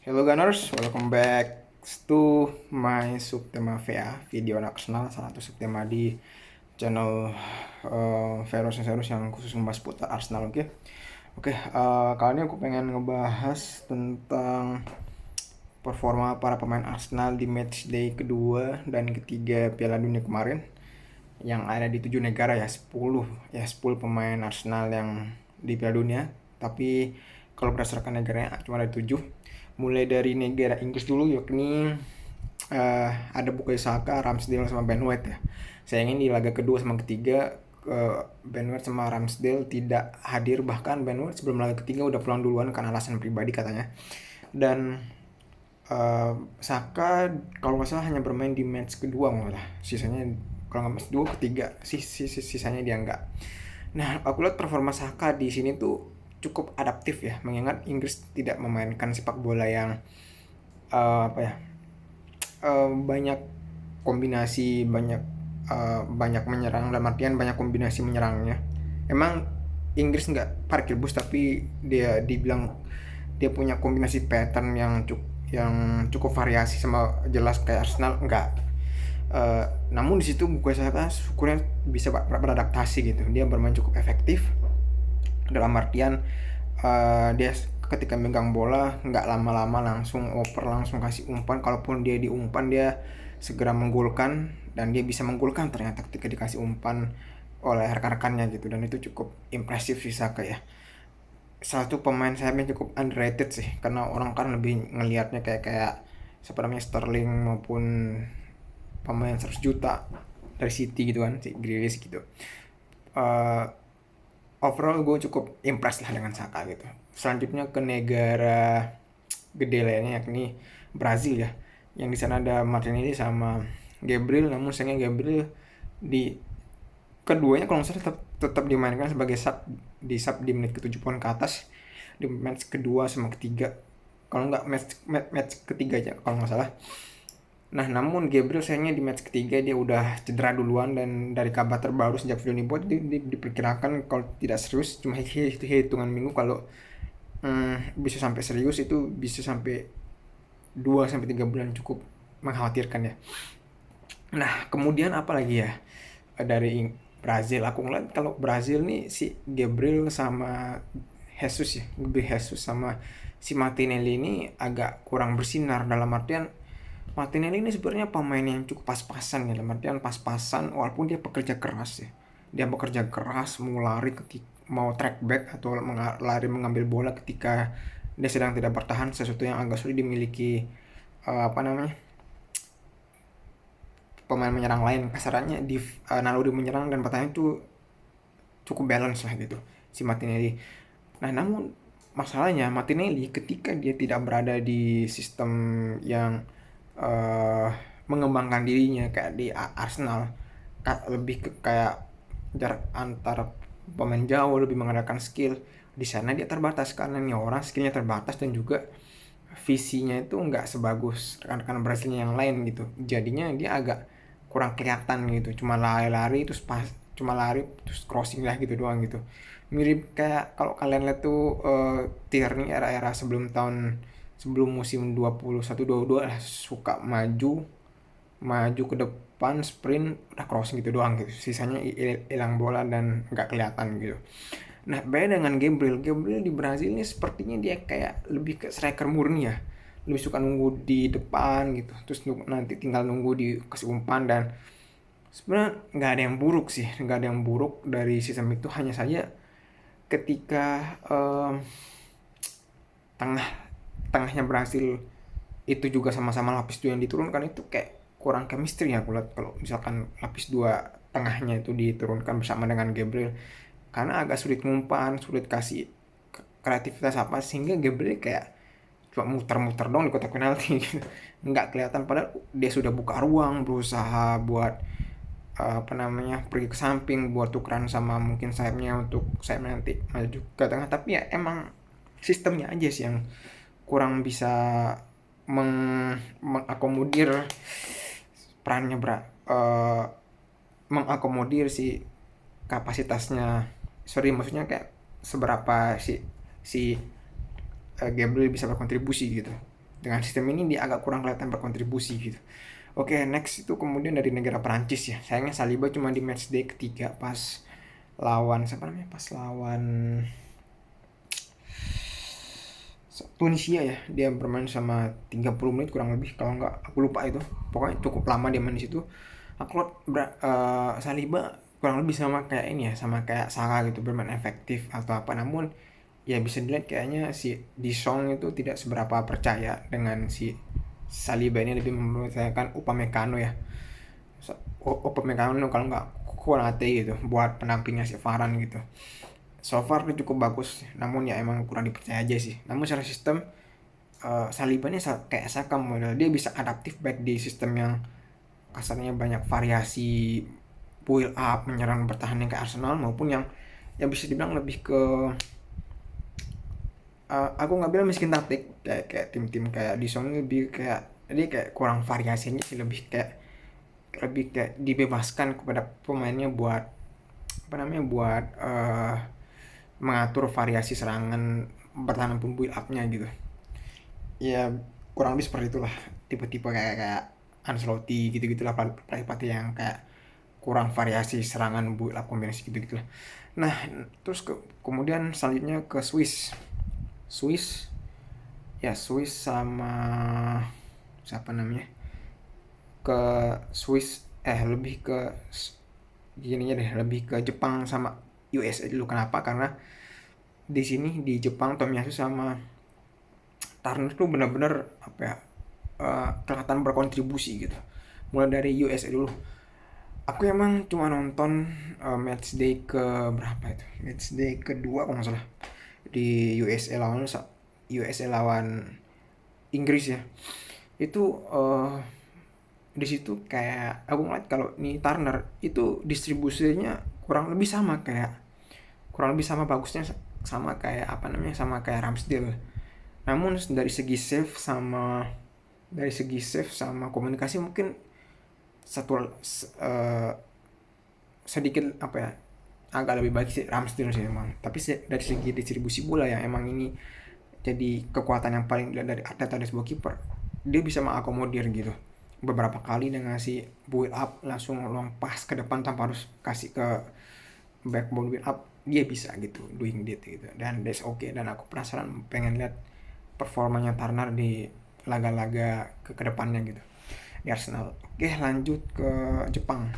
Hello Gunners, welcome back to my subtema VA, video anak Arsenal, salah satu subtema di channel Veros yang khusus membahas putar Arsenal. Kali ini aku pengen ngebahas tentang performa para pemain Arsenal di match day kedua dan ketiga Piala Dunia kemarin yang ada di 7 negara ya, 10 pemain Arsenal yang di Piala Dunia, tapi kalau berdasarkan negaranya cuma ada 7. Mulai dari negara Inggris dulu, yakni ada Bukayo Saka, Ramsdale sama Ben White ya. Sayangnya di laga kedua sama ketiga Ben White sama Ramsdale tidak hadir, bahkan Ben White sebelum laga ketiga udah pulang duluan karena alasan pribadi katanya. Dan Saka kalau nggak salah hanya bermain di match kedua malah, sisanya kalau nggak match dua ketiga sisanya dia nggak. Nah, aku lihat performa Saka di sini tuh cukup adaptif ya, mengingat Inggris tidak memainkan sepak bola yang banyak kombinasi, banyak menyerang, dalam artian banyak kombinasi menyerangnya. Emang Inggris nggak parkir bus, tapi dia dibilang dia punya kombinasi pattern yang cukup variasi sama jelas kayak Arsenal enggak. Namun di situ gue saya syukurnya bisa beradaptasi gitu. Dia bermain cukup efektif dalam artian dia ketika megang bola nggak lama-lama langsung oper, langsung kasih umpan. Kalaupun dia diumpan, dia segera menggolkan, dan dia bisa menggolkan ternyata ketika dikasih umpan oleh rekan-rekannya gitu. Dan itu cukup impresif sih Saka ya. Salah satu pemain sayapnya cukup underrated sih, karena orang kan lebih ngelihatnya kayak siapa namanya, Sterling maupun pemain 100 juta dari City gitu kan, si Grealish gitu. uh, Overall gue cukup impress lah dengan Saka gitu. Selanjutnya ke negara gede lainnya, yakni Brazil ya, yang di sana ada Martinelli sama Gabriel. Namun sayangnya Gabriel di keduanya kalau nggak salah tetap dimainkan sebagai sub di menit ke-70-an ke atas di match kedua sama ketiga, kalau nggak match ketiga aja kalau nggak salah. Nah, namun Gabriel sayangnya di match ketiga dia udah cedera duluan, dan dari kabar terbaru sejak video ini buat diperkirakan kalau tidak serius cuma hitungan minggu. Kalau bisa sampai serius itu bisa sampai 2 sampai 3 bulan, cukup mengkhawatirkan ya. Nah, kemudian apa lagi ya dari Brazil? Aku ngeliat kalau Brazil nih si Gabriel sama Jesus ya, lebih Jesus sama si Martinelli ini agak kurang bersinar. Dalam artian Martinelli ini sebenarnya pemain yang cukup pas-pasan ya, dalam artian pas-pasan walaupun dia pekerja keras ya. Dia bekerja keras, mau lari mau track back atau lari mengambil bola ketika dia sedang tidak bertahan, sesuatu yang agak sulit dimiliki apa namanya, pemain menyerang lain. Kasarannya di naluri menyerang dan bertahan itu cukup balance lah gitu si Martinelli. Nah, namun masalahnya Martinelli ketika dia tidak berada di sistem yang mengembangkan dirinya kayak di Arsenal, lebih ke kayak jarak antar pemain jauh, lebih mengandalkan skill. Di sana dia terbatas karena nih orang skillnya terbatas, dan juga visinya itu nggak sebagus rekan-rekan Brasilnya yang lain gitu. Jadinya dia agak kurang kelihatan gitu, cuma lari-lari terus cuma lari terus crossing lah gitu doang gitu. Mirip kayak kalau kalian lihat tuh Tierney era-era sebelum musim 21-22 lah, suka maju maju ke depan sprint udah crossing gitu doang gitu, sisanya hilang bola dan nggak kelihatan gitu. Nah, beda dengan Gabriel di Brazil ini sepertinya dia kayak lebih ke striker murni ya, lebih suka nunggu di depan gitu, terus nanti tinggal nunggu dikasih umpan. Dan sebenarnya nggak ada yang buruk sih, nggak ada yang buruk dari sistem itu. Hanya saja ketika tengah tengahnya Brasil itu juga sama-sama lapis 2 yang diturunkan, itu kayak kurang chemistry ya aku lihat kalau misalkan lapis 2 tengahnya itu diturunkan bersama dengan Gabriel, karena agak sulit ngumpan, sulit kasih kreativitas apa, sehingga Gabriel kayak cuma muter-muter dong di kotak penalti gitu. Nggak kelihatan, padahal dia sudah buka ruang, berusaha buat apa namanya, pergi ke samping buat tukeran sama mungkin sayapnya untuk sayap nanti maju ke tengah. Tapi ya emang sistemnya aja sih yang kurang bisa mengakomodir perannya mengakomodir si kapasitasnya. Maksudnya kayak seberapa si Gabriel bisa berkontribusi gitu. Dengan sistem ini dia agak kurang kelihatan berkontribusi gitu. Oke, next itu kemudian dari negara Perancis ya. Sayangnya Saliba cuma di match day ketiga pas lawan siapa namanya? Pas lawan Tunisia ya. Dia bermain sama 30 menit kurang lebih kalau nggak aku lupa itu. Pokoknya cukup lama dia main di situ. Aku lihat Saliba kurang lebih sama kayak ini ya, sama kayak Saka gitu, bermain efektif atau apa. Namun ya bisa dilihat kayaknya si De Jong itu tidak seberapa percaya dengan si Saliba ini, lebih mempercayakan Upamecano ya. Upamecano kalau nggak Konate gitu buat pendampingnya si Varane gitu. So far itu cukup bagus, namun ya emang kurang dipercaya aja sih. Namun secara sistem Saliba ini kayak Saka model, dia bisa adaptif baik di sistem yang kasarnya banyak variasi build up menyerang bertahan yang kayak Arsenal, maupun yang bisa dibilang lebih ke aku nggak bilang miskin taktik, kayak tim-tim kayak di Sony lebih kayak dia kayak kurang variasinya sih, lebih kayak dibebaskan kepada pemainnya buat apa namanya, buat mengatur variasi serangan bertahan pun build up-nya gitu. Ya kurang lebih seperti itulah, tipe-tipe kayak Ancelotti gitu-gitulah, pelatih yang kayak kurang variasi serangan build up kombinasi gitu-gitulah. Nah, terus kemudian selanjutnya ke Swiss. Swiss ya, Swiss sama siapa namanya, ke Swiss lebih ke gini deh, lebih ke Jepang sama USA dulu. Kenapa? Karena di sini di Jepang Tomiyasu sama Turner tuh benar-benar apa ya, kelihatan berkontribusi gitu. Mulai dari USA dulu. Aku emang cuma nonton match day ke berapa itu? Match day kedua kalau nggak salah. Di USA lawan Inggris ya. Itu di situ kayak aku ngeliat kalau nih Turner itu distribusinya kurang lebih sama bagusnya, sama kayak apa namanya, sama kayak Ramsdale. Namun dari segi save sama komunikasi mungkin satu sedikit apa ya, agak lebih baik sih Ramsdale sih emang. Tapi dari segi distribusi bola yang emang ini jadi kekuatan yang paling dilihat dari Arteta dari sebuah kiper, dia bisa mengakomodir gitu. Beberapa kali dengan si build up langsung long pass ke depan tanpa harus kasih ke backbone build up, dia bisa gitu doing that gitu, dan that's okay. Dan aku penasaran pengen lihat performanya Turner di laga-laga kedepannya gitu di Arsenal. Oke, lanjut ke Jepang.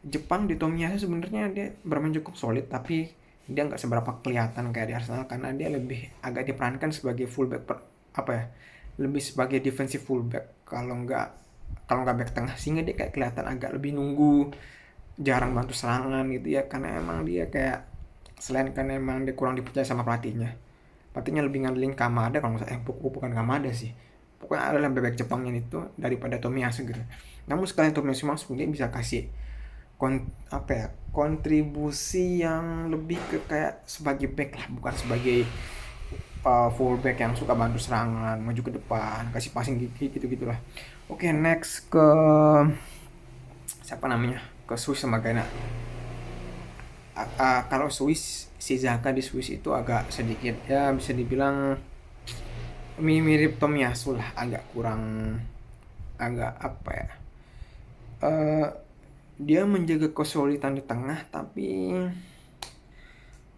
Jepang di Tomiyasu sebenarnya dia bermain cukup solid, tapi dia nggak seberapa kelihatan kayak di Arsenal karena dia lebih agak diperankan sebagai fullback, apa ya, lebih sebagai defensive fullback kalau nggak back tengah, sehingga dia kayak kelihatan agak lebih nunggu, jarang bantu serangan gitu ya, karena emang dia kayak selain kan emang dia kurang dipercaya sama pelatihnya lebih ngandelin Kamada kalau nggak salah, bukan Kamada sih, pokoknya adalah bebek Jepangnya itu daripada Tomiyasu gitu. Namun sekalian Tomiyasu masuk, dia bisa kasih apa ya, kontribusi yang lebih ke kayak sebagai back lah, bukan sebagai fullback yang suka bantu serangan maju ke depan kasih passing gitu gitulah. Oke, next ke siapa namanya, ke Swiss sama Ghana. Kalau Swiss, si Zaka di Swiss itu agak sedikit ya bisa dibilang mirip Tomiyasu lah, agak apa ya, uh, dia menjaga kesulitan di tengah, tapi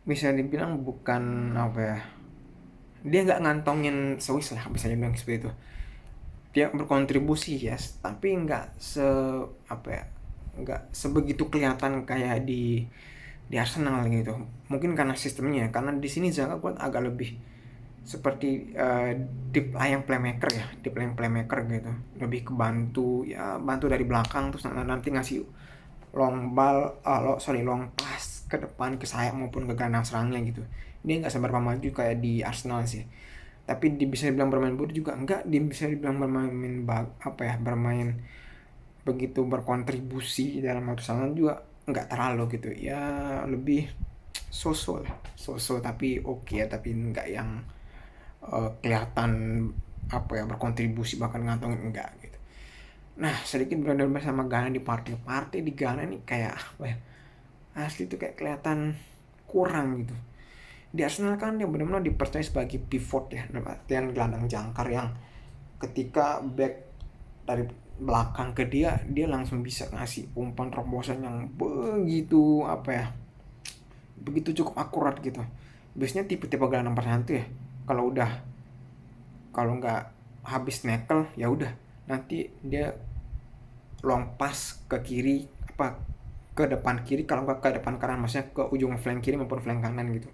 bisa dibilang bukan apa ya, dia nggak ngantongin Swiss lah, bisa dibilang seperti itu. Dia berkontribusi yes, tapi nggak apa ya, nggak sebegitu kelihatan kayak di Arsenal gitu. Mungkin karena sistemnya, karena di sini Zaka kuat agak lebih seperti deep lying playmaker ya, deep lying playmaker gitu, lebih kebantu ya, bantu dari belakang terus nanti ngasih long pass ke depan ke sayap maupun ke gelandang serangnya gitu. Dia nggak seberapa maju kayak di Arsenal sih, tapi bisa dibilang bermain bodoh juga enggak, dia bisa dibilang bermain begitu berkontribusi dalam satu serangan juga enggak terlalu gitu ya, lebih sosok tapi oke ya, tapi enggak yang kelihatan apa ya, berkontribusi bahkan ngantongin enggak gitu. Nah, sedikit berada sama Ghana di partai di Ghana nih kayak apa ya, asli tuh kayak kelihatan kurang gitu. Di Arsenal kan dia benar-benar dipercaya sebagai pivot ya, dalam artian gelandang jangkar yang ketika back dari belakang ke dia langsung bisa ngasih umpan terobosan yang begitu apa ya, begitu cukup akurat gitu. Biasanya tipe-tipe gelandang pertahanan tuh ya, kalau udah, kalau nggak habis nekel ya udah, nanti dia long pass ke kiri, apa, ke depan kiri, kalau nggak ke depan kanan, maksudnya ke ujung flank kiri maupun flank kanan gitu.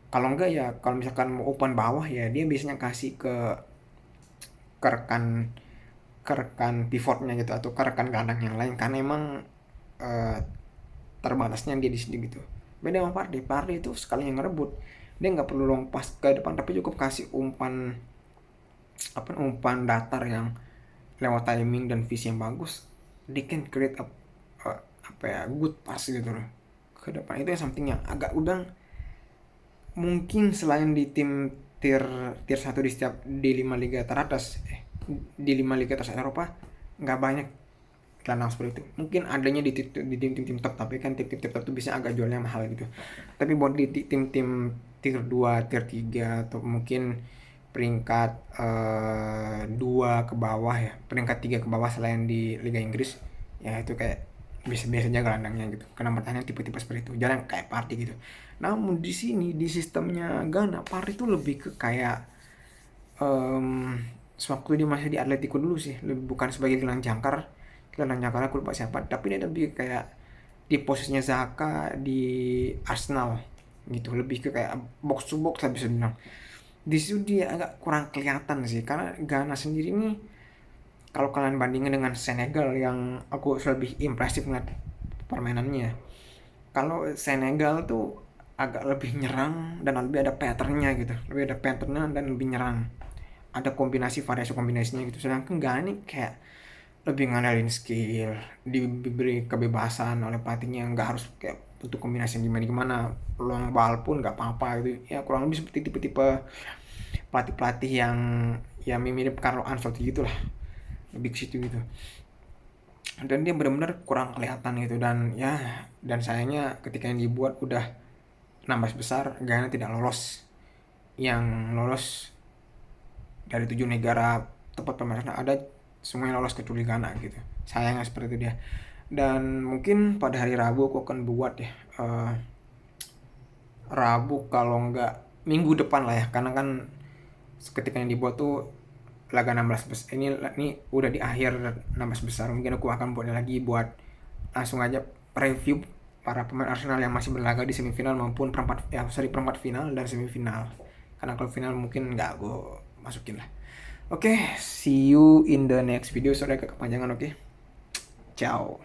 Kalau enggak ya, kalau misalkan mau umpan bawah ya dia biasanya kasih ke rekan pivotnya gitu, atau ke rekan gelandang yang lain, karena emang eh, terbatasnya dia di sini gitu. Beda sama Pardi itu sekali yang ngerebut, dia nggak perlu long pass ke depan, tapi cukup kasih umpan, apa, umpan datar yang lewat timing dan visi yang bagus, dia can create apa ya, good pass gitu loh ke depan. Itu yang something yang agak udang, mungkin selain di tim tier tier 1 di 5 liga teratas, di 5 liga atas Eropa nggak banyak gelandang seperti itu. Mungkin adanya di tim-tim top, tapi kan tim-tim top itu bisa agak jualnya mahal gitu. Tapi buat di tim-tim tier 2, tier 3, atau mungkin peringkat 2 ke bawah ya, peringkat 3 ke bawah selain di Liga Inggris, ya itu kayak biasa-biasa aja gelandangnya gitu. Karena pertahanan tipe-tipe seperti itu, jarang kayak Partey gitu. Namun di sini di sistemnya Ghana, Partey itu lebih ke kayak sewaktu dia masih di Atletico dulu sih, lebih bukan sebagai gelandang jangkar aku lupa siapa, tapi dia lebih kayak di posisinya Zaka di Arsenal gitu, lebih ke kayak box to box lah bisa bilang. Di situ dia agak kurang kelihatan sih, karena Ghana sendiri ini kalau kalian bandingin dengan Senegal yang aku lebih impresif ngeliat permainannya. Kalau Senegal tuh agak lebih nyerang dan lebih ada patternnya gitu, lebih ada patternnya dan lebih nyerang, ada kombinasi variasi kombinasinya gitu. Sedangkan Ghana ini kayak lebih ngandelin skill, diberi kebebasan oleh pelatihnya, nggak harus kayak butuh kombinasi gimana gimana, long ball pun nggak apa-apa gitu ya. Kurang lebih seperti tipe-tipe pelatih yang ya mirip Carlo Ancelotti gitulah, lebih ke situ gitu. Dan dia benar-benar kurang kelihatan gitu, dan ya, dan sayangnya ketika yang dibuat udah 16 besar, Ghana tidak lolos. Yang lolos dari 7 negara tempat pemeriksaan ada, semuanya lolos kecuali Ghana gitu. Sayangnya seperti itu dia. Dan mungkin pada hari Rabu aku akan buat ya, Rabu kalau nggak minggu depan lah ya, karena kan ketika yang dibuat tuh laga 16 besar ini udah di akhir 16 besar. Mungkin aku akan buatnya lagi buat langsung aja preview para pemain Arsenal yang masih berlaga di semifinal maupun perempat final dan semifinal. Karena kalau final mungkin nggak gue masukin lah. Oke, see you in the next video. Sorry agak kepanjangan, oke. Ciao.